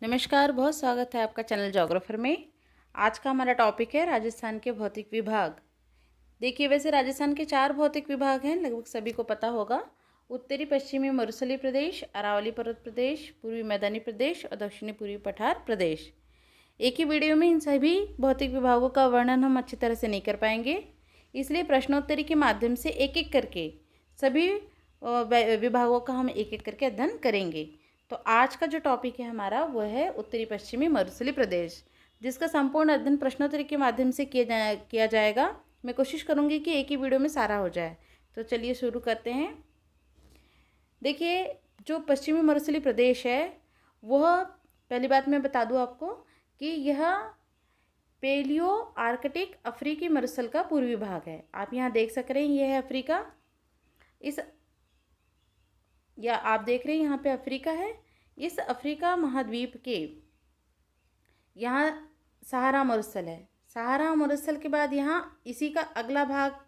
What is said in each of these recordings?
नमस्कार, बहुत स्वागत है आपका चैनल ज्योग्राफर में। आज का हमारा टॉपिक है राजस्थान के भौतिक विभाग। देखिए, वैसे राजस्थान के 4 भौतिक विभाग हैं, लगभग सभी को पता होगा। उत्तरी पश्चिमी मरुस्थलीय प्रदेश, अरावली पर्वत प्रदेश, पूर्वी मैदानी प्रदेश और दक्षिणी पूर्वी पठार प्रदेश। एक ही वीडियो में इन सभी भौतिक विभागों का वर्णन हम अच्छी तरह से नहीं कर पाएंगे, इसलिए प्रश्नोत्तरी के माध्यम से एक एक करके सभी विभागों का हम एक एक करके अध्ययन करेंगे। तो आज का जो टॉपिक है हमारा वो है उत्तरी पश्चिमी मरुस्थलीय प्रदेश, जिसका संपूर्ण अध्ययन प्रश्नोत्तरी के माध्यम से किया जाएगा। मैं कोशिश करूंगी कि एक ही वीडियो में सारा हो जाए। तो चलिए शुरू करते हैं। देखिए, जो पश्चिमी मरुस्थलीय प्रदेश है वह, पहली बात मैं बता दूं आपको कि यह पेलियो आर्कटिक अफ्रीकी मरुस्थल का पूर्वी भाग है। आप यहाँ देख सक रहे हैं, यह है अफ्रीका। या आप देख रहे हैं यहाँ पे अफ्रीका है। इस अफ्रीका महाद्वीप के यहाँ सहारा मरुस्थल है। सहारा मरुस्थल के बाद यहाँ इसी का अगला भाग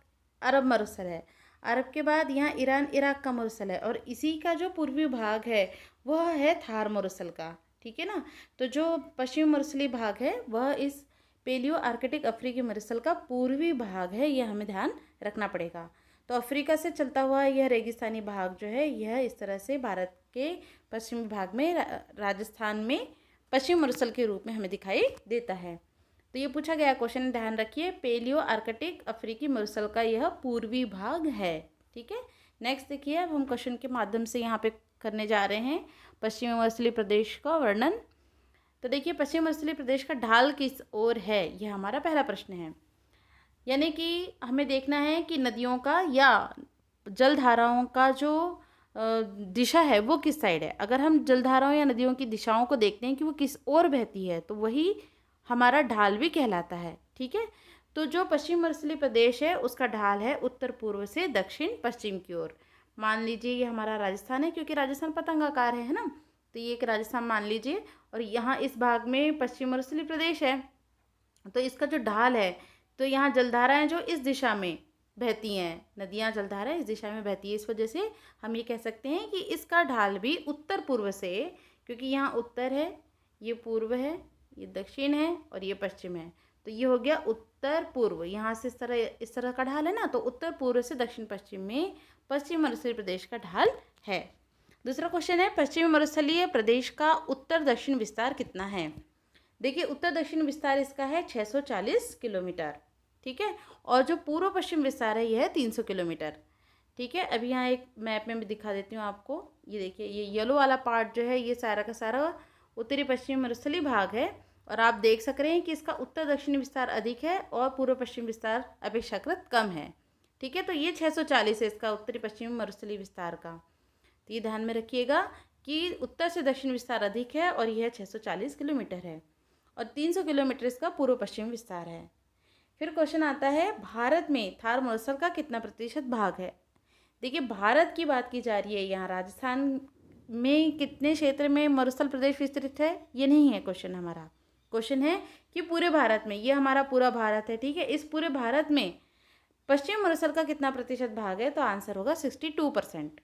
अरब मरुस्थल है। अरब के बाद यहाँ ईरान इराक का मरुस्थल है, और इसी का जो पूर्वी भाग है वह है थार मरुस्थल का। ठीक है ना। तो जो पश्चिमी मरुस्थलीय भाग है वह इस पेलियो आर्कटिक अफ्रीकी मरुस्थल का पूर्वी भाग है, यह हमें ध्यान रखना पड़ेगा। तो अफ्रीका से चलता हुआ यह रेगिस्तानी भाग जो है यह इस तरह से भारत के पश्चिमी भाग में राजस्थान में पश्चिम मरुस्थल के रूप में हमें दिखाई देता है। तो ये पूछा गया क्वेश्चन, ध्यान रखिए, पेलियो आर्कटिक अफ्रीकी मरुस्थल का यह पूर्वी भाग है। ठीक है। नेक्स्ट देखिए, अब हम क्वेश्चन के माध्यम से यहाँ पे करने जा रहे हैं पश्चिमी मरुस्थलीय प्रदेश का वर्णन। तो देखिए, पश्चिमी मरुस्थलीय प्रदेश का ढाल किस ओर है, यह हमारा पहला प्रश्न है। यानी कि हमें देखना है कि नदियों का या जलधाराओं का जो दिशा है वो किस साइड है। अगर हम जलधाराओं या नदियों की दिशाओं को देखते हैं कि वो किस ओर बहती है तो वही हमारा ढाल भी कहलाता है। ठीक है। तो जो पश्चिम मरुस्थलीय प्रदेश है उसका ढाल है उत्तर पूर्व से दक्षिण पश्चिम की ओर। मान लीजिए ये हमारा राजस्थान है, क्योंकि राजस्थान पतंगाकार है ना, तो ये एक राजस्थान मान लीजिए। और यहाँ इस भाग में पश्चिम मरुस्थलीय प्रदेश है, तो इसका जो ढाल है, तो यहाँ जलधाराएं जो इस दिशा में बहती हैं, नदियाँ जलधाराएं इस दिशा में बहती है, इस वजह से हम ये कह सकते हैं कि इसका ढाल भी उत्तर पूर्व से, क्योंकि यहाँ उत्तर है, ये पूर्व है, ये दक्षिण है और ये पश्चिम है, तो ये हो गया उत्तर पूर्व। यहाँ से इस तरह का ढाल है ना, तो उत्तर पूर्व से दक्षिण पश्चिम में पश्चिम मरुस्थलीय प्रदेश का ढाल है। दूसरा क्वेश्चन है, पश्चिमी मरुस्थलीय प्रदेश का उत्तर दक्षिण विस्तार कितना है। देखिए, उत्तर दक्षिण विस्तार इसका है 640 किलोमीटर। ठीक है। और जो पूर्व पश्चिम विस्तार है यह है 300 किलोमीटर। ठीक है। अभी यहाँ एक मैप में भी दिखा देती हूँ आपको। ये देखिए, ये येलो वाला पार्ट जो है ये सारा का सारा उत्तरी पश्चिम मरुस्थलीय भाग है, और आप देख सक रहे हैं कि इसका उत्तर दक्षिण विस्तार अधिक है और पूर्व पश्चिम विस्तार अपेक्षाकृत कम है। ठीक है। तो ये 640 है इसका उत्तरी पश्चिमी मरुस्थलीय विस्तार का। तो ये ध्यान में रखिएगा कि उत्तर से दक्षिण विस्तार अधिक है और यह 640 किलोमीटर है, और 300 किलोमीटर इसका पूर्व पश्चिम विस्तार है। फिर क्वेश्चन आता है, भारत में थार मरुस्थल का कितना प्रतिशत भाग है। देखिए, भारत की बात की जा रही है, यहाँ राजस्थान में कितने क्षेत्र में मरुस्थल प्रदेश विस्तृत है ये नहीं है क्वेश्चन हमारा। क्वेश्चन है कि पूरे भारत में, ये हमारा पूरा भारत है। ठीक है। इस पूरे भारत में पश्चिम मरुस्थल का कितना प्रतिशत भाग है, तो आंसर होगा 62%।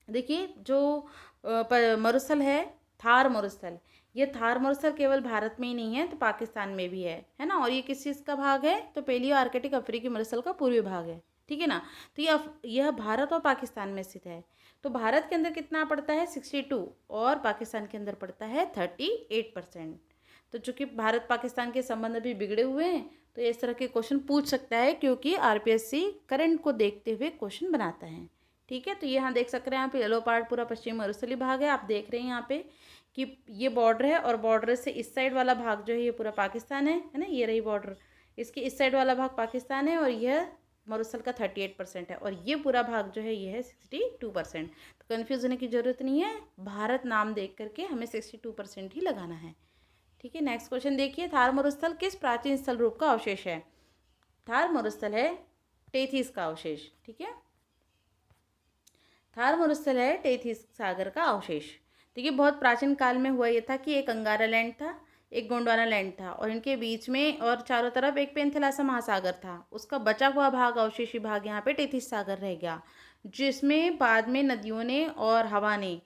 देखिए, जो मरुस्थल है थार मरुस्थल, ये थार मरुस्थल केवल भारत में ही नहीं है, तो पाकिस्तान में भी है ना। और ये किस चीज़ का भाग है, तो पेलियो आर्कटिक अफ्रीकी मरुस्थल का पूर्वी भाग है। ठीक है ना। तो यह भारत और पाकिस्तान में स्थित है। तो भारत के अंदर कितना पड़ता है 62, और पाकिस्तान के अंदर पड़ता है 38%। तो चूंकि भारत पाकिस्तान के संबंध अभी बिगड़े हुए हैं, तो इस तरह के क्वेश्चन पूछ सकता है, क्योंकि आरपीएससी करंट को देखते हुए क्वेश्चन बनाता है। ठीक है। तो ये यहाँ देख सकते हैं, यहाँ पे येलो पार्ट पूरा पश्चिमी मरुस्थलीय भाग है। आप देख रहे हैं यहाँ पे कि ये बॉर्डर है, और बॉर्डर से इस साइड वाला भाग जो है ये पूरा पाकिस्तान है ना। ये रही बॉर्डर, इसके इस साइड वाला भाग पाकिस्तान है, और यह मरुस्थल का 38% है, और ये पूरा भाग जो है ये है 62%। तो कन्फ्यूज होने की ज़रूरत नहीं है, भारत नाम देख करके हमें 62% ही लगाना है। ठीक है। नेक्स्ट क्वेश्चन देखिए, थार मरुस्थल किस प्राचीन स्थल रूप का अवशेष है। थार मरुस्थल है टेथिस का अवशेष। ठीक है। थार मरुस्थल है टेथिस सागर का अवशेष। देखिए, बहुत प्राचीन काल में हुआ ये था कि एक अंगारा लैंड था, एक गोंडवाना लैंड था, और इनके बीच में और चारों तरफ एक पेंथेलासा महासागर था। उसका बचा हुआ भाग, अवशेषी भाग, यहाँ पे टेथिस सागर रह गया, जिसमें बाद में नदियों ने और हवा ने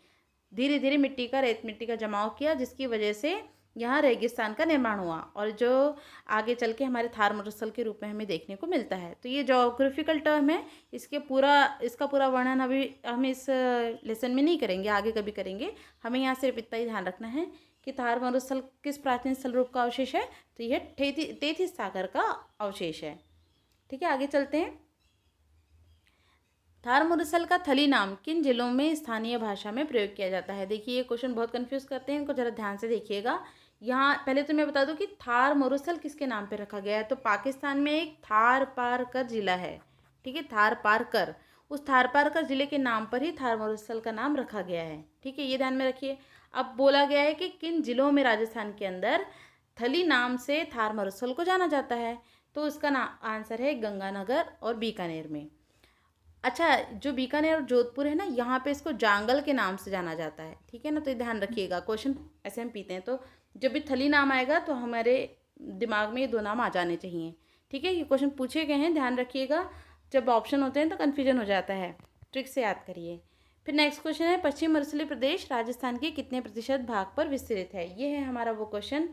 धीरे धीरे रेत मिट्टी का जमाव किया, जिसकी वजह से यहाँ रेगिस्तान का निर्माण हुआ, और जो आगे चल के हमारे थार मरुस्थल के रूप में हमें देखने को मिलता है। तो ये ज्योग्राफिकल टर्म है, इसका पूरा वर्णन अभी हम इस लेसन में नहीं करेंगे, आगे कभी करेंगे। हमें यहाँ सिर्फ इतना ही ध्यान रखना है कि थार मरुस्थल किस प्राचीन स्थल रूप का अवशेष है, तो यह तेथिस सागर का अवशेष है। ठीक है, आगे चलते हैं। थार मरुस्थल का थली नाम किन जिलों में स्थानीय भाषा में प्रयोग किया जाता है? देखिए, ये क्वेश्चन बहुत कंफ्यूज करते हैं, इनको जरा ध्यान से देखिएगा। यहाँ पहले तो मैं बता दूं कि थार मरुस्थल किसके नाम पे रखा गया है। तो पाकिस्तान में एक थार पारकर जिला है, ठीक है, थार पारकर, उस थार पारकर जिले के नाम पर ही थार मरुस्थल का नाम रखा गया है। ठीक है, ये ध्यान में रखिए। अब बोला गया है कि किन जिलों में राजस्थान के अंदर थली नाम से थार मरुस्थल को जाना जाता है, तो उसका आंसर है गंगानगर और बीकानेर में। अच्छा, जो बीकानेर और जोधपुर है ना, यहाँ पे इसको जांगल के नाम से जाना जाता है। ठीक है ना, तो ध्यान रखिएगा, क्वेश्चन ऐसे हम पीते हैं, तो जब भी थली नाम आएगा तो हमारे दिमाग में ये दो नाम आ जाने चाहिए। ठीक है, ये क्वेश्चन पूछे गए हैं, ध्यान रखिएगा। जब ऑप्शन होते हैं तो कन्फ्यूजन हो जाता है, ट्रिक से याद करिए। फिर नेक्स्ट क्वेश्चन है, पश्चिम मरुस्थलीय प्रदेश राजस्थान के कितने प्रतिशत भाग पर विस्तृत है? ये है हमारा वो क्वेश्चन।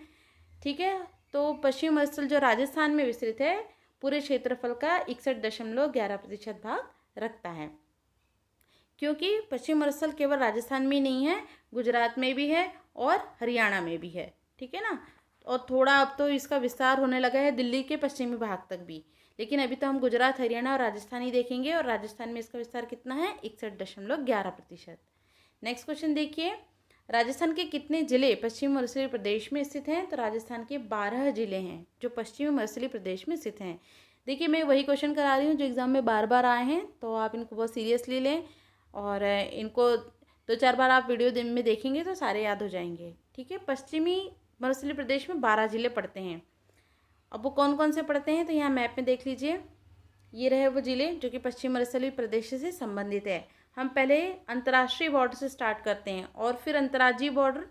ठीक है, तो पश्चिम मरुस्थल जो राजस्थान में विस्तृत है, पूरे क्षेत्रफल का 61.11% भाग रखता है। क्योंकि पश्चिम मरुस्थल केवल राजस्थान में ही नहीं है, गुजरात में भी है और हरियाणा में भी है। ठीक है ना, और थोड़ा अब तो इसका विस्तार होने लगा है दिल्ली के पश्चिमी भाग तक भी, लेकिन अभी तो हम गुजरात, हरियाणा और राजस्थान ही देखेंगे, और राजस्थान में इसका विस्तार कितना है? 61.11%। नेक्स्ट क्वेश्चन देखिए, राजस्थान के कितने जिले पश्चिमी मरुस्थलीय प्रदेश में स्थित हैं? तो राजस्थान के 12 जिले हैं जो पश्चिमी मरुस्थलीय प्रदेश में स्थित हैं। देखिए, मैं वही क्वेश्चन करा रही हूँ जो एग्जाम में बार बार आए हैं, तो आप इनको बहुत सीरियसली लें, और इनको 2-4 बार आप वीडियो दिन में देखेंगे तो सारे याद हो जाएंगे। ठीक है, पश्चिमी मरुस्थलीय प्रदेश में 12 जिले पड़ते हैं। अब वो कौन कौन से पड़ते हैं, तो यहाँ मैप में देख लीजिए, ये रहे वो जिले जो कि पश्चिम मरुस्थलीय प्रदेश से संबंधित है। हम पहले अंतर्राष्ट्रीय बॉर्डर से स्टार्ट करते हैं और फिर अंतर्राज्यीय बॉर्डर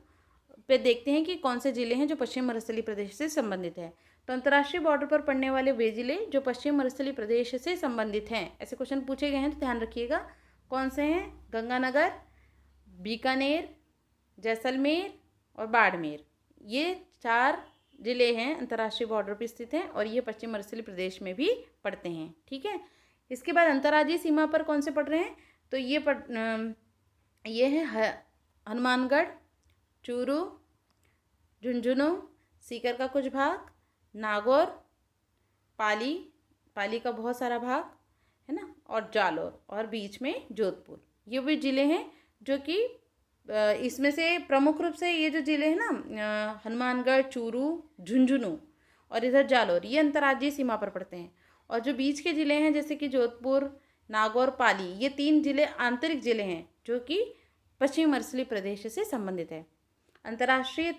पे देखते हैं कि कौन से जिले हैं जो पश्चिम मरुस्थलीय प्रदेश से संबंधित है। तो अंतर्राष्ट्रीय बॉर्डर पर पड़ने वाले वे जिले जो पश्चिम मरुस्थलीय प्रदेश से संबंधित हैं, ऐसे क्वेश्चन पूछे गए हैं, तो ध्यान रखिएगा कौन से हैं। गंगानगर, बीकानेर, जैसलमेर और बाड़मेर, ये 4 जिले हैं अंतर्राष्ट्रीय बॉर्डर पर स्थित हैं, और ये पश्चिम मरुस्थलीय प्रदेश में भी पड़ते हैं। ठीक है, इसके बाद अंतर्राज्यीय सीमा पर कौन से पड़ रहे हैं, तो ये है हनुमानगढ़, चूरू, झुंझुनू, सीकर का कुछ भाग, नागौर, पाली का बहुत सारा भाग है ना, और जालौर, और बीच में जोधपुर। ये भी ज़िले हैं जो कि इसमें से प्रमुख रूप से ये जो ज़िले हैं ना, हनुमानगढ़, चूरू, झुंझुनू और इधर जालौर, ये अंतर्राज्यीय सीमा पर पड़ते हैं। और जो बीच के ज़िले हैं जैसे कि जोधपुर, नागौर, पाली, ये 3 ज़िले आंतरिक ज़िले हैं जो कि पश्चिमी मरुस्थलीय प्रदेश से संबंधित है। अंतर्राष्ट्रीय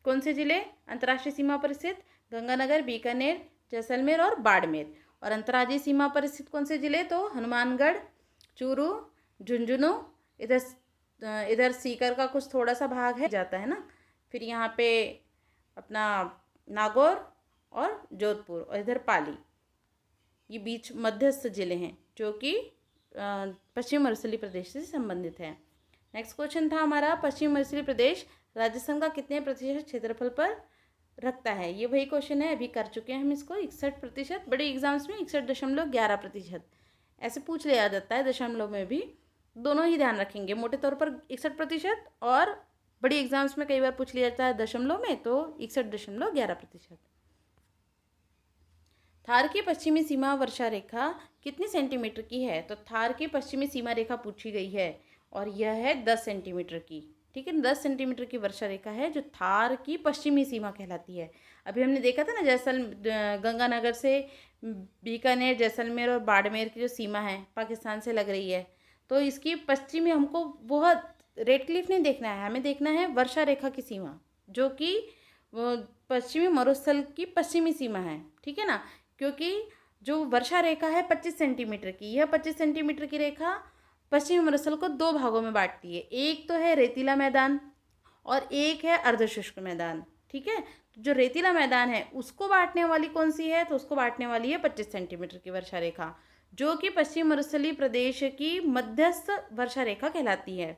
कौन से ज़िले अंतर्राष्ट्रीय सीमा पर स्थित? गंगानगर, बीकानेर, जैसलमेर और बाड़मेर। और अंतर्राज्यीय सीमा पर स्थित कौन से ज़िले? तो हनुमानगढ़, चूरू, झुंझुनू, इधर सीकर का कुछ थोड़ा सा भाग है जाता है ना, फिर यहाँ पे अपना नागौर और जोधपुर, और इधर पाली, ये बीच मध्यस्थ ज़िले हैं जो कि पश्चिम मरुस्थलीय प्रदेश से संबंधित है। नेक्स्ट क्वेश्चन था हमारा, पश्चिम मरुस्थलीय प्रदेश राजस्थान का कितने प्रतिशत क्षेत्रफल पर रखता है? ये वही क्वेश्चन है, अभी कर चुके हैं हम इसको। 61%, बड़े एग्जाम्स में 61.11% ऐसे पूछ लिया जाता है, दशमलव में भी, दोनों ही ध्यान रखेंगे। मोटे तौर पर 61% और बड़ी एग्जाम्स में कई बार पूछ लिया जाता है दशमलव में, तो 61.11%। थार की पश्चिमी सीमा वर्षा रेखा कितनी सेंटीमीटर की है? तो थार की पश्चिमी सीमा रेखा पूछी गई है और यह है 10 सेंटीमीटर की। ठीक है, 10 सेंटीमीटर की वर्षा रेखा है जो थार की पश्चिमी सीमा कहलाती है। अभी हमने देखा था ना, गंगानगर से बीकानेर, जैसलमेर और बाड़मेर की जो सीमा है पाकिस्तान से लग रही है, तो इसकी पश्चिमी हमको बहुत रेड क्लिफ नहीं देखना है, हमें देखना है वर्षा रेखा की सीमा जो कि पश्चिमी मरुस्थल की पश्चिमी सीमा है। ठीक है ना, क्योंकि जो वर्षा रेखा है 25 सेंटीमीटर की, यह 25 सेंटीमीटर की रेखा पश्चिमी मरुस्थल को 2 भागों में बांटती है। एक तो है रेतीला मैदान और एक है अर्धशुष्क मैदान। ठीक है, जो रेतीला मैदान है उसको बांटने वाली कौन सी है? तो उसको बांटने वाली है 25 सेंटीमीटर की वर्षा रेखा, जो कि पश्चिम मरुस्थलीय प्रदेश की मध्यस्थ वर्षा रेखा कहलाती है।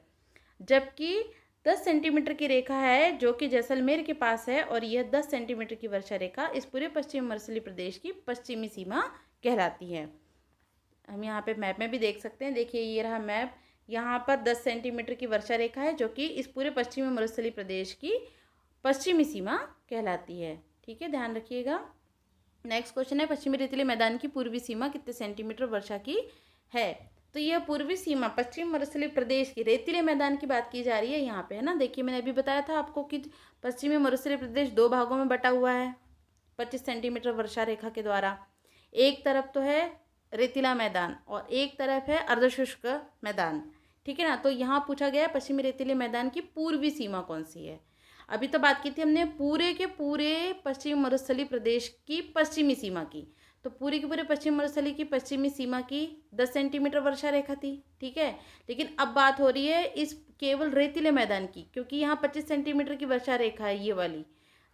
जबकि 10 सेंटीमीटर की रेखा है जो कि जैसलमेर के पास है, और यह 10 सेंटीमीटर की वर्षा रेखा इस पूरे पश्चिमी मरुस्थलीय प्रदेश की पश्चिमी सीमा कहलाती है। हम यहाँ पे मैप में भी देख सकते हैं, देखिए ये रहा मैप। यहाँ पर 10 सेंटीमीटर की वर्षा रेखा है जो कि इस पूरे पश्चिमी मरुस्थलीय प्रदेश की पश्चिमी सीमा कहलाती है। ठीक है, ध्यान रखिएगा। नेक्स्ट क्वेश्चन है, पश्चिमी रेतीले मैदान की पूर्वी सीमा कितने सेंटीमीटर वर्षा की है? तो यह पूर्वी सीमा पश्चिम मरुस्थलीय प्रदेश की रेतीले मैदान की बात की जा रही है यहाँ पे, है ना। देखिए मैंने अभी बताया था आपको कि पश्चिमी मरुस्थलीय प्रदेश 2 भागों में बटा हुआ है 25 सेंटीमीटर वर्षा रेखा के द्वारा। एक तरफ तो है रेतीला मैदान और एक तरफ है अर्धशुष्क मैदान, ठीक है ना। तो यहाँ पूछा गया है पश्चिमी रेतीले मैदान की पूर्वी सीमा कौन सी है। अभी तो बात की थी हमने पूरे के पूरे पश्चिमी मरुस्थलीय प्रदेश की पश्चिमी सीमा की, तो पूरी के पूरे पश्चिम मरुस्थलीय की पश्चिमी सीमा की 10 सेंटीमीटर वर्षा रेखा थी, ठीक है। लेकिन अब बात हो रही है इस केवल रेतीले मैदान की, क्योंकि यहाँ 25 सेंटीमीटर की वर्षा रेखा है ये वाली,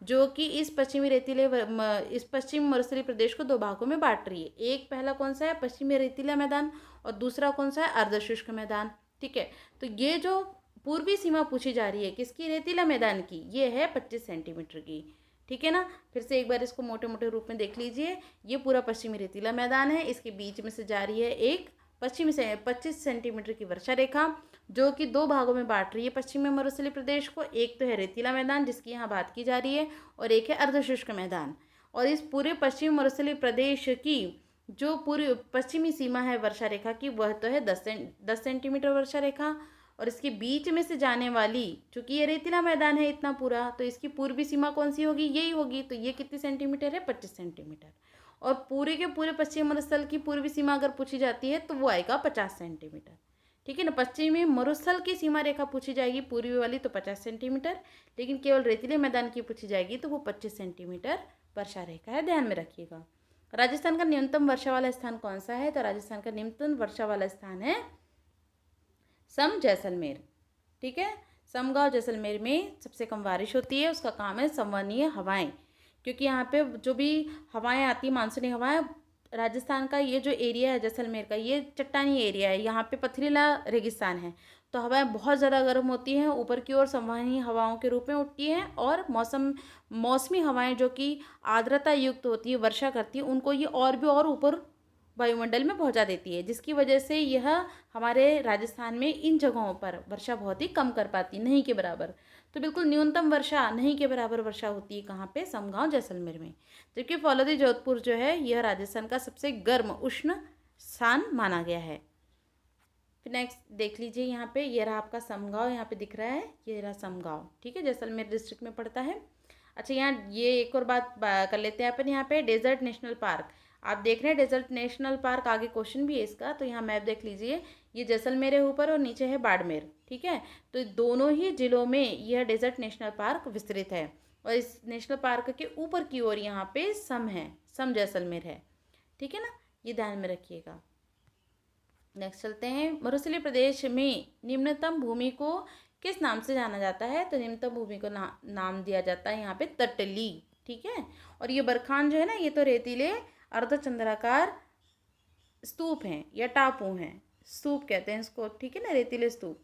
जो कि इस पश्चिमी मरुस्थलीय प्रदेश को 2 भागों में बांट रही है। एक पहला कौन सा है, पश्चिमी रेतीला मैदान, और दूसरा कौन सा है, अर्धशुष्क मैदान, ठीक है। तो ये जो पूर्वी सीमा पूछी जा रही है किसकी, रेतीला मैदान की, ये है 25 सेंटीमीटर की, ठीक है ना। फिर से एक बार इसको मोटे मोटे रूप में देख लीजिए। ये पूरा पश्चिमी रेतीला मैदान है, इसके बीच में से जा रही है एक पश्चिमी से 25 सेंटीमीटर की वर्षा रेखा, जो कि 2 भागों में बांट रही है पश्चिमी मरुस्थलीय प्रदेश को। एक तो है रेतीला मैदान जिसकी यहाँ बात की जा रही है, और एक है अर्धशुष्क मैदान। और इस पूरे पश्चिमी मरुस्थलीय प्रदेश की जो पूरी पश्चिमी सीमा है वर्षा रेखा की, वह तो है 10 सेंटीमीटर वर्षा रेखा। और इसके बीच में से जाने वाली, चूंकि ये रेतीला मैदान है इतना पूरा, तो इसकी पूर्वी सीमा कौन सी होगी, यही होगी। तो ये कितनी सेंटीमीटर है, 25 सेंटीमीटर। और पूरे के पूरे पश्चिमी मरुस्थल की पूर्वी सीमा अगर पूछी जाती है तो वो आएगा 50 सेंटीमीटर, ठीक है ना। पश्चिमी मरुस्थल की सीमा रेखा पूछी जाएगी पूर्वी वाली तो 50 सेंटीमीटर, लेकिन केवल रेतीले मैदान की पूछी जाएगी तो वो 25 सेंटीमीटर वर्षा रेखा है, ध्यान में रखिएगा। राजस्थान का न्यूनतम वर्षा वाला स्थान कौन सा है, तो राजस्थान का न्यूनतम वर्षा वाला स्थान है सम जैसलमेर, ठीक है। समगांव जैसलमेर में सबसे कम बारिश होती है, उसका काम है संवहनीय हवाएं, क्योंकि यहाँ पे जो भी हवाएं आती हैं मानसूनी हवाएं, राजस्थान का ये जो एरिया है जैसलमेर का, ये चट्टानी एरिया है, यहाँ पे पथरीला रेगिस्तान है, तो हवाएं बहुत ज़्यादा गर्म होती हैं, ऊपर की ओर संवहनीय हवाओं के रूप में उठती हैं, और मौसमी हवाएं जो कि आर्द्रता युक्त होती है, वर्षा करती है, उनको ये और भी और ऊपर वायुमंडल में पहुंचा देती है, जिसकी वजह से यह हमारे राजस्थान में इन जगहों पर वर्षा बहुत ही कम कर पाती, नहीं के बराबर। तो बिल्कुल न्यूनतम वर्षा नहीं के बराबर वर्षा होती है कहाँ पे, समगांव जैसलमेर में। जबकि फौलदी जोधपुर जो है यह राजस्थान का सबसे गर्म उष्ण स्थान माना गया है। फिर नेक्स्ट देख लीजिए, यहाँ पे ये रहा आपका समगांव, यहाँ पे दिख रहा है, ये रहा समगांव, ठीक है, जैसलमेर डिस्ट्रिक्ट में पड़ता है। अच्छा, यहाँ ये एक और बात कर लेते हैं अपन, यहाँ पे डेजर्ट नेशनल पार्क आप देख रहे हैं, डेजर्ट नेशनल पार्क, आगे क्वेश्चन भी है इसका, तो यहाँ मैप देख लीजिए, ये जैसलमेर है ऊपर और नीचे है बाड़मेर, ठीक है। तो दोनों ही जिलों में यह डेजर्ट नेशनल पार्क विस्तृत है, और इस नेशनल पार्क के ऊपर की ओर यहाँ पे सम है, सम जैसलमेर है, ठीक है ना, ये ध्यान में रखिएगा। नेक्स्ट चलते हैं, मरुस्थलीय प्रदेश में निम्नतम भूमि को किस नाम से जाना जाता है, तो निम्नतम भूमि को नाम दिया जाता है यहाँ पे तटली, ठीक है। और ये बरखान जो है ना, ये तो रेतीले अर्धचंद्राकार स्तूप हैं या टापू हैं, स्तूप कहते हैं इसको, ठीक है ना, रेतीले स्तूप।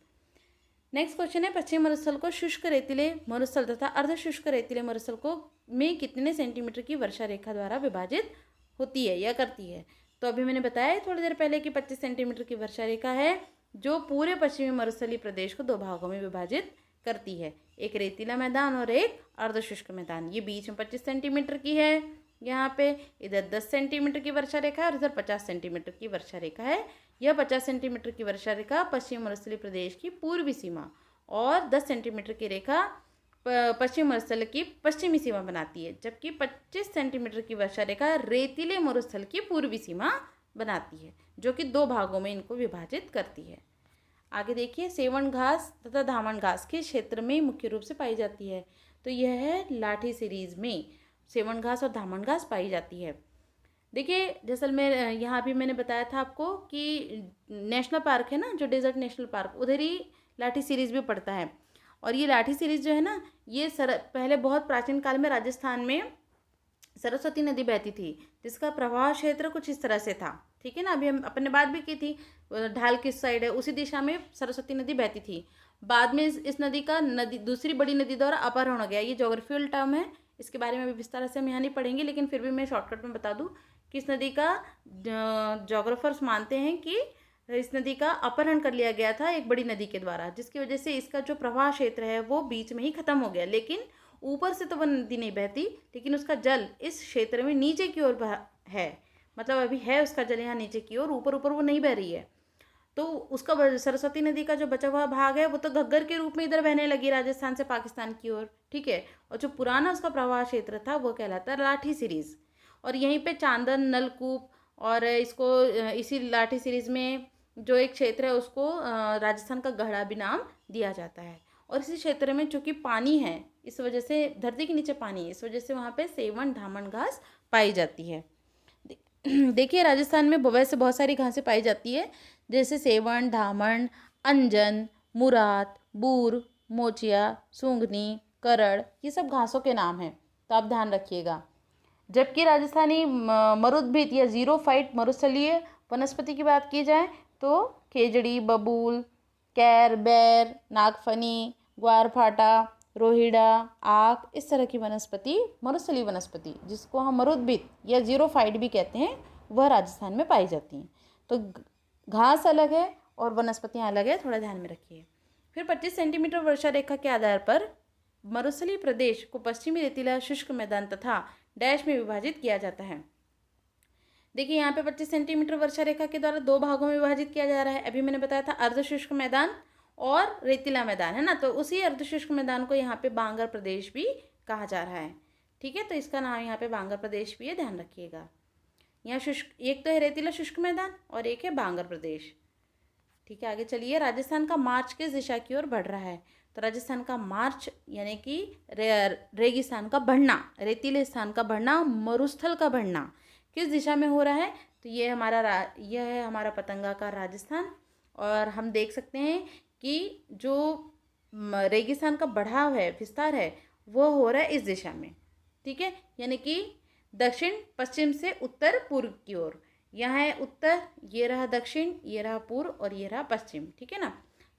नेक्स्ट क्वेश्चन है, पश्चिमी मरुस्थल को शुष्क रेतीले मरुस्थल तथा अर्धशुष्क रेतीले मरुस्थल को में कितने सेंटीमीटर की वर्षा रेखा द्वारा विभाजित होती है या करती है। तो अभी मैंने बताया थोड़ी देर पहले कि 25 सेंटीमीटर की वर्षा रेखा है जो पूरे पश्चिमी मरुस्थलीय प्रदेश को 2 भागों में विभाजित करती है, एक रेतीला मैदान और एक अर्धशुष्क मैदान। ये बीच में 25 सेंटीमीटर की है, यहाँ पे इधर 10 सेंटीमीटर की वर्षा रेखा है और इधर 50 सेंटीमीटर की वर्षा रेखा है। यह 50 सेंटीमीटर की वर्षा रेखा पश्चिम मरुस्थलीय प्रदेश की पूर्वी सीमा और 10 सेंटीमीटर की रेखा पश्चिम मरुस्थल की पश्चिमी सीमा बनाती है, जबकि 25 सेंटीमीटर की वर्षा रेखा रेतीले मरुस्थल की पूर्वी सीमा बनाती है, जो कि 2 भागों में इनको विभाजित करती है। आगे देखिए, सेवण घास तथा धामन घास के क्षेत्र में मुख्य रूप से पाई जाती है, तो यह है लाठी सीरीज में सेवण घास और धामन घास पाई जाती है। देखिए जैसलमेर, यहाँ भी मैंने बताया था आपको कि नेशनल पार्क है ना, जो डेजर्ट नेशनल पार्क, उधर ही लाठी सीरीज भी पड़ता है। और ये लाठी सीरीज जो है ना, ये पहले बहुत प्राचीन काल में राजस्थान में सरस्वती नदी बहती थी, जिसका प्रवाह क्षेत्र कुछ इस तरह से था, ठीक है ना। अभी हम अपने बात भी की थी, ढाल किस साइड है, उसी दिशा में सरस्वती नदी बहती थी। बाद में इस नदी का दूसरी बड़ी नदी द्वारा अपहरण हो गया। ये ज्योग्राफिकल टर्म है, इसके बारे में अभी विस्तार से हम यहाँ नहीं पढ़ेंगे, लेकिन फिर भी मैं शॉर्टकट में बता दूँ कि इस नदी का ज्योग्राफर्स मानते हैं कि इस नदी का अपहरण कर लिया गया था एक बड़ी नदी के द्वारा, जिसकी वजह से इसका जो प्रवाह क्षेत्र है वो बीच में ही खत्म हो गया। लेकिन ऊपर से तो वह नदी नहीं बहती, लेकिन उसका जल इस क्षेत्र में नीचे की ओर है, मतलब अभी है उसका जल यहाँ नीचे की ओर, ऊपर ऊपर वो नहीं बह रही है। तो उसका सरस्वती नदी का जो बचा हुआ भाग है वो तो घग्गर के रूप में इधर बहने लगी राजस्थान से पाकिस्तान की ओर, ठीक है। और जो पुराना उसका प्रवाह क्षेत्र था वो कहलाता है लाठी सीरीज। और यहीं पे चांदन, नलकूप और इसको इसी लाठी सीरीज में जो एक क्षेत्र है उसको राजस्थान का गढ़ा भी नाम दिया जाता है। और इसी क्षेत्र में चूँकि पानी है, इस वजह से धरती के नीचे पानी है, इस वजह से वहाँ पे सेवन धामन घास पाई जाती है। देखिए राजस्थान में वैसे बहुत सारी घासें पाई जाती है, जैसे सेवन, धामन, अंजन, मुराद, बूर, मोचिया, सूंघनी, करड़, ये सब घासों के नाम हैं, तो आप ध्यान रखिएगा। जबकि राजस्थानी मरुद्भिद या जीरो फाइट मरुस्थलीय वनस्पति की बात की जाए तो खेजड़ी, बबूल, कैर, बैर, नागफनी, ग्वारफाटा, रोहिड़ा, आक, इस तरह की वनस्पति मरुस्थलीय वनस्पति जिसको हम मरुद्भिद या जीरो फाइट भी कहते हैं, वह राजस्थान में पाई जाती हैं। तो घास अलग है और वनस्पतियाँ अलग है, थोड़ा ध्यान में रखिए। फिर 25 सेंटीमीटर वर्षा रेखा के आधार पर मरुस्थलीय प्रदेश को पश्चिमी रेतीला शुष्क मैदान तथा डैश में विभाजित किया जाता है। देखिए यहाँ पे 25 सेंटीमीटर वर्षा रेखा के द्वारा दो भागों में विभाजित किया जा रहा है। अभी मैंने बताया था अर्धशुष्क मैदान और रेतीला मैदान, है ना, तो उसी अर्धशुष्क मैदान को यहाँ पे बांगर प्रदेश भी कहा जा रहा है, ठीक है। तो इसका नाम यहाँ पे बांगर प्रदेश भी है, ध्यान रखिएगा। यहाँ शुष्क, एक तो है रेतीला शुष्क मैदान और एक है बांगर प्रदेश, ठीक है। आगे चलिए, राजस्थान का मार्च किस दिशा की ओर बढ़ रहा है? तो राजस्थान का मार्च यानी कि रेगिस्तान का बढ़ना, रेतीले स्थान का बढ़ना, मरुस्थल का बढ़ना किस दिशा में हो रहा है? तो यह है हमारा पतंगाकार राजस्थान। और हम देख सकते हैं कि जो रेगिस्तान का बढ़ाव है, विस्तार है, वो हो रहा है इस दिशा में, ठीक है, यानी कि दक्षिण पश्चिम से उत्तर पूर्व की ओर। यहाँ है उत्तर, ये रहा दक्षिण, ये रहा पूर्व और ये रहा पश्चिम, ठीक है ना।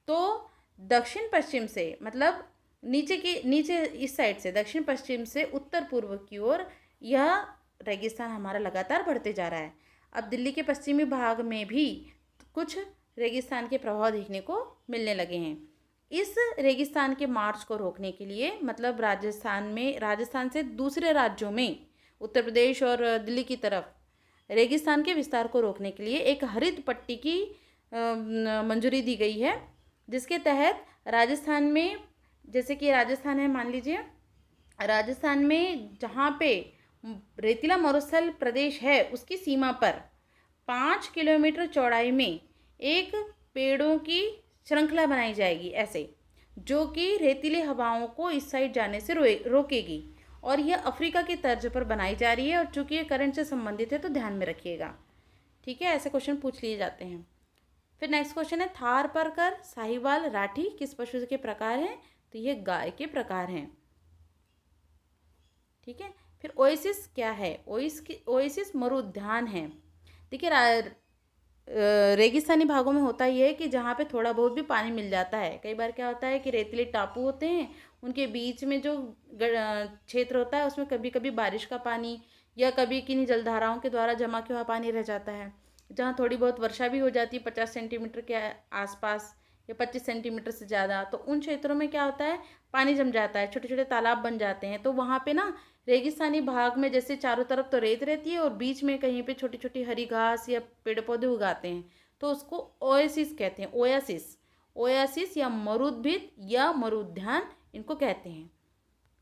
तो दक्षिण पश्चिम से मतलब नीचे इस साइड से दक्षिण पश्चिम से उत्तर पूर्व की ओर यह रेगिस्तान हमारा लगातार बढ़ते जा रहा है। अब दिल्ली के पश्चिमी भाग में भी कुछ रेगिस्तान के प्रभाव देखने को मिलने लगे हैं। इस रेगिस्तान के मार्च को रोकने के लिए, मतलब राजस्थान से दूसरे राज्यों में, उत्तर प्रदेश और दिल्ली की तरफ रेगिस्तान के विस्तार को रोकने के लिए एक हरित पट्टी की मंजूरी दी गई है, जिसके तहत राजस्थान में, जैसे कि राजस्थान है, मान लीजिए राजस्थान में जहाँ पे रेतीला मरुस्थल प्रदेश है उसकी सीमा पर 5 किलोमीटर चौड़ाई में एक पेड़ों की श्रृंखला बनाई जाएगी ऐसे, जो कि रेतीले हवाओं को इस साइड जाने से रोकेगी। और यह अफ्रीका की तर्ज पर बनाई जा रही है, और चूंकि ये करंट से संबंधित है तो ध्यान में रखिएगा, ठीक है। ऐसे क्वेश्चन पूछ लिए जाते हैं। फिर नेक्स्ट क्वेश्चन है, थार परकर, साहिवाल, राठी किस पशु के प्रकार हैं? तो ये गाय के प्रकार हैं, ठीक है। फिर ओएसिस क्या है? ओएसिस मरुउद्यान है। देखिए रेगिस्तानी भागों में होता ये है कि जहाँ पे थोड़ा बहुत भी पानी मिल जाता है, कई बार क्या होता है कि रेतीले टापू होते हैं, उनके बीच में जो क्षेत्र होता है उसमें कभी कभी बारिश का पानी या कभी किन्हीं जलधाराओं के द्वारा जमा किया हुआ पानी रह जाता है। जहाँ थोड़ी बहुत वर्षा भी हो जाती है 50 सेंटीमीटर के आसपास या 25 सेंटीमीटर से ज़्यादा, तो उन क्षेत्रों में क्या होता है, पानी जम जाता है, छोटे छोटे तालाब बन जाते हैं। तो वहाँ पे ना रेगिस्तानी भाग में जैसे चारों तरफ तो रेत रहती है और बीच में कहीं पे छोटी छोटी हरी घास या पेड़ पौधे उगाते हैं, तो उसको ओएसिस कहते हैं। ओएसिस या मरुद्भिद या मरुउद्यान इनको कहते हैं,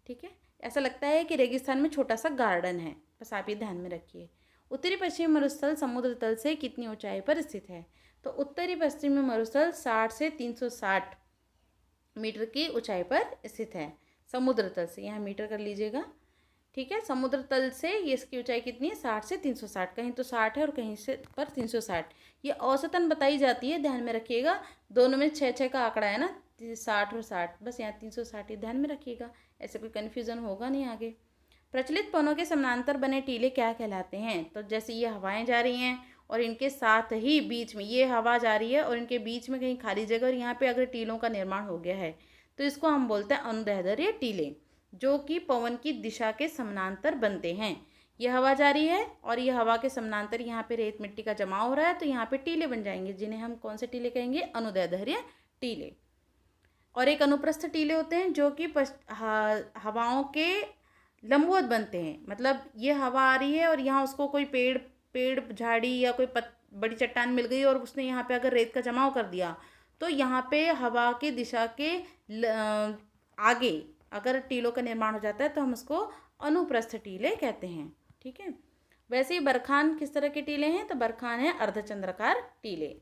ठीक है। ऐसा लगता है कि रेगिस्तान में छोटा सा गार्डन है, बस आप ये ध्यान में रखिए। उत्तरी पश्चिमी मरुस्थल समुद्र तल से कितनी ऊंचाई पर स्थित है? तो उत्तरी पश्चिमी मरुस्थल 60 से 360 मीटर की ऊंचाई पर स्थित है समुद्र तल से, यहाँ मीटर कर लीजिएगा, ठीक है। समुद्र तल से ये इसकी ऊंचाई कितनी है? 60 से 360, कहीं तो 60 है और कहीं से पर 360, ये औसतन बताई जाती है, ध्यान में रखिएगा। दोनों में 6 का आंकड़ा है ना, 60 और 60, बस यहाँ 360 ही ध्यान में रखिएगा, ऐसे कोई कन्फ्यूज़न होगा नहीं आगे। प्रचलित पनों के समानांतर बने टीले क्या कहलाते हैं? तो जैसे ये हवाएं जा रही हैं और इनके साथ ही बीच में ये हवा जा रही है और इनके बीच में कहीं खाली जगह और यहाँ पे अगर टीलों का निर्माण हो गया है तो इसको हम बोलते हैं अनुदैर्ध्य टीले, जो कि पवन की दिशा के समानांतर बनते हैं। ये हवा जा रही है और ये हवा के समानांतर यहाँ पे रेत मिट्टी का जमा हो रहा है, तो यहाँ पे टीले बन जाएंगे, जिन्हें हम कौन से टीले कहेंगे? अनुदैर्ध्य टीले। और एक अनुप्रस्थ टीले होते हैं जो कि हवाओं के लंबवत बनते हैं। मतलब ये हवा आ रही है और यहाँ उसको कोई पेड़ झाड़ी या कोई बड़ी चट्टान मिल गई और उसने यहाँ पे अगर रेत का जमाव कर दिया, तो यहाँ पे हवा के दिशा के आगे अगर टीलों का निर्माण हो जाता है तो हम उसको अनुप्रस्थ टीले कहते हैं। ठीक है। वैसे ही बरखान किस तरह के टीले हैं? तो बरखान है अर्धचंद्राकार टीले।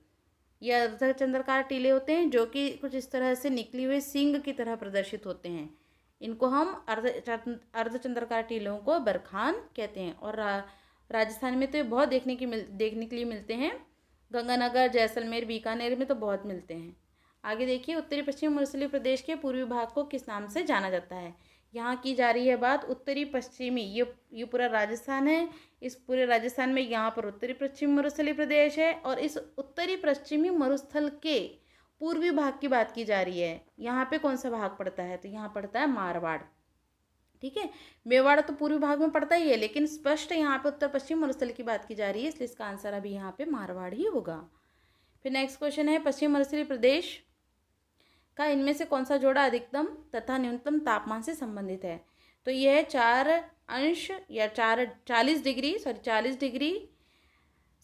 ये अर्धचंद्राकार टीले होते हैं जो कि कुछ इस तरह से निकली हुई सींग की तरह प्रदर्शित होते हैं। इनको हम अर्धचंद्राकार टीलों को बरखान कहते हैं। और राजस्थान में तो ये बहुत देखने के लिए मिलते हैं। गंगानगर, जैसलमेर, बीकानेर में तो बहुत मिलते हैं। आगे देखिए, उत्तरी पश्चिमी मरुस्थलीय प्रदेश के पूर्वी भाग को किस नाम से जाना जाता है? यहाँ की जा रही है बात उत्तरी पश्चिमी, ये पूरा राजस्थान है। इस पूरे राजस्थान में यहाँ पर उत्तरी पश्चिमी मरुस्थलीय प्रदेश है और इस उत्तरी पश्चिमी मरुस्थल के पूर्वी भाग की बात की जा रही है। यहाँ पे कौन सा भाग पड़ता है? तो यहाँ पड़ता है मारवाड़। ठीक है। मेवाड़ तो पूर्वी भाग में पड़ता ही है, लेकिन स्पष्ट यहाँ पे उत्तर पश्चिम मरुस्थल की बात की जा रही है, इसलिए इसका आंसर अभी यहाँ पे मारवाड़ ही होगा। फिर नेक्स्ट क्वेश्चन है, पश्चिम मरुस्थलीय प्रदेश का इनमें से कौन सा जोड़ा अधिकतम तथा न्यूनतम तापमान से संबंधित है? तो यह है 4 अंश या 40 डिग्री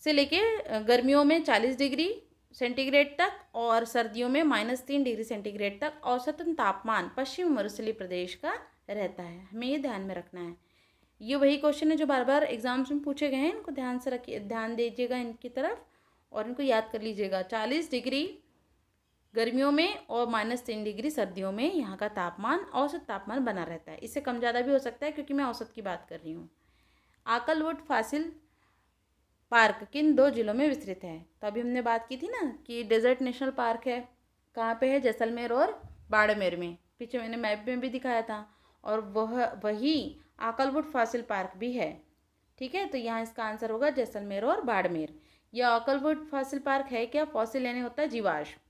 से लेके गर्मियों में 40 डिग्री सेंटीग्रेड तक और सर्दियों में -3 डिग्री सेंटीग्रेड तक औसतन तापमान पश्चिमी मरुस्थलीय प्रदेश का रहता है। हमें ये ध्यान में रखना है। ये वही क्वेश्चन है जो बार बार एग्जाम्स में पूछे गए हैं। इनको ध्यान दीजिएगा इनकी तरफ और इनको याद कर लीजिएगा। 40 डिग्री गर्मियों में और -3 डिग्री सर्दियों में यहाँ का तापमान, औसत तापमान बना रहता है। इससे कम ज़्यादा भी हो सकता है क्योंकि मैं औसत की बात कर रही हूँ। आकलवुड फॉसिल पार्क किन 2 जिलों में विस्तृत है? तो अभी हमने बात की थी ना कि डेजर्ट नेशनल पार्क है। कहाँ पे है? जैसलमेर और बाड़मेर में। पीछे मैंने मैप में भी दिखाया था। और वही आकलवुड फॉसिल पार्क भी है। ठीक है। तो यहाँ इसका आंसर होगा जैसलमेर और बाड़मेर। यह आकलवुड फॉसिल पार्क है क्या? फॉसिल यानी होता है जीवाश्म।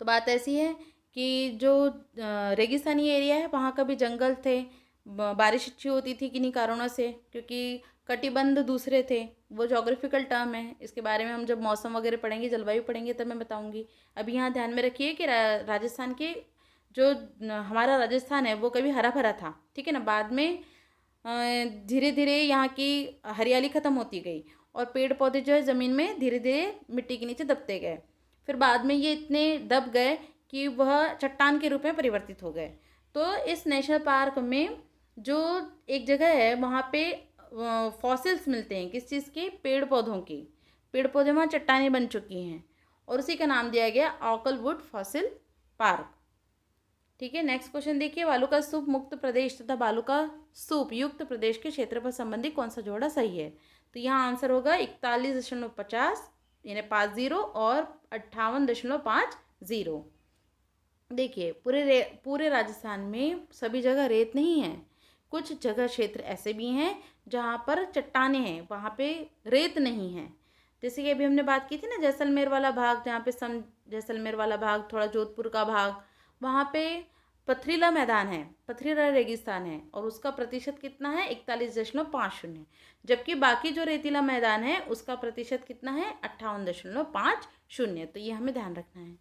तो बात ऐसी है कि जो रेगिस्तानी एरिया है वहाँ का भी जंगल थे, बारिश अच्छी होती थी किन्हीं कारणों से, क्योंकि कटिबंध दूसरे थे। वो जोग्राफिकल टर्म है, इसके बारे में हम जब मौसम वगैरह पढ़ेंगे, जलवायु पढ़ेंगे तब मैं बताऊंगी। अभी यहाँ ध्यान में रखिए कि राजस्थान के जो हमारा राजस्थान है वो कभी हरा भरा था। ठीक है ना। बाद में धीरे धीरे यहाँ की हरियाली ख़त्म होती गई और पेड़ पौधे जो है ज़मीन में धीरे धीरे मिट्टी के नीचे दबते गए। फिर बाद में ये इतने दब गए कि वह चट्टान के रूप में परिवर्तित हो गए। तो इस नेशनल पार्क में जो एक जगह है वहाँ पे फॉसिल्स मिलते हैं। किस चीज़ के? पेड़ पौधों की। पेड़ पौधे वहाँ चट्टानें बन चुकी हैं और उसी का नाम दिया गया आकलवुड फॉसिल पार्क। ठीक है। नेक्स्ट क्वेश्चन देखिए, बालू स्तूप मुक्त प्रदेश तथा बालू स्तूप युक्त प्रदेश के क्षेत्रफल संबंधी कौन सा जोड़ा सही है? तो यहाँ आंसर होगा 41.50 यानी 50 और 58.50। देखिए, पूरे राजस्थान में सभी जगह रेत नहीं है। कुछ जगह क्षेत्र ऐसे भी हैं जहाँ पर चट्टानें हैं, वहाँ पे रेत नहीं है। जैसे कि अभी हमने बात की थी ना, जैसलमेर वाला भाग, जहाँ पे जैसलमेर वाला भाग, थोड़ा जोधपुर का भाग, वहाँ पे पथरीला मैदान है, पथरीला रेगिस्तान है और उसका प्रतिशत कितना है? 41.50। जबकि बाकी जो रेतीला मैदान है उसका प्रतिशत कितना है? 58.50। तो ये हमें ध्यान रखना है।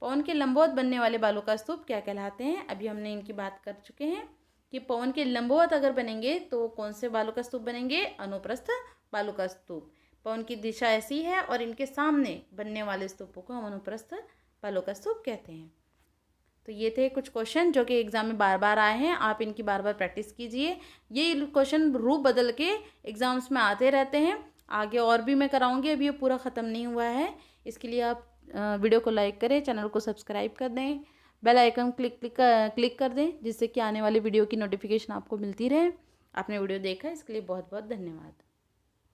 पवन के लंबवत बनने वाले बालू का स्तूप क्या कहलाते हैं? अभी हमने इनकी बात कर चुके हैं कि पवन के लंबवत अगर बनेंगे तो कौन से बालू का स्तूप बनेंगे? अनुप्रस्थ बालू का स्तूप। पवन की दिशा ऐसी है और इनके सामने बनने वाले स्तूपों को हम अनुप्रस्थ बालू का स्तूप कहते हैं। तो ये थे कुछ क्वेश्चन जो कि एग्ज़ाम में बार बार आए हैं। आप इनकी बार बार प्रैक्टिस कीजिए। ये क्वेश्चन रूप बदल के एग्ज़ाम्स में आते रहते हैं। आगे और भी मैं कराऊंगी, अभी ये पूरा ख़त्म नहीं हुआ है। इसके लिए आप वीडियो को लाइक करें, चैनल को सब्सक्राइब कर दें, बेल आइकन क्लिक कर दें, जिससे कि आने वाली वीडियो की नोटिफिकेशन आपको मिलती रहे। आपने वीडियो देखा इसके लिए बहुत बहुत धन्यवाद।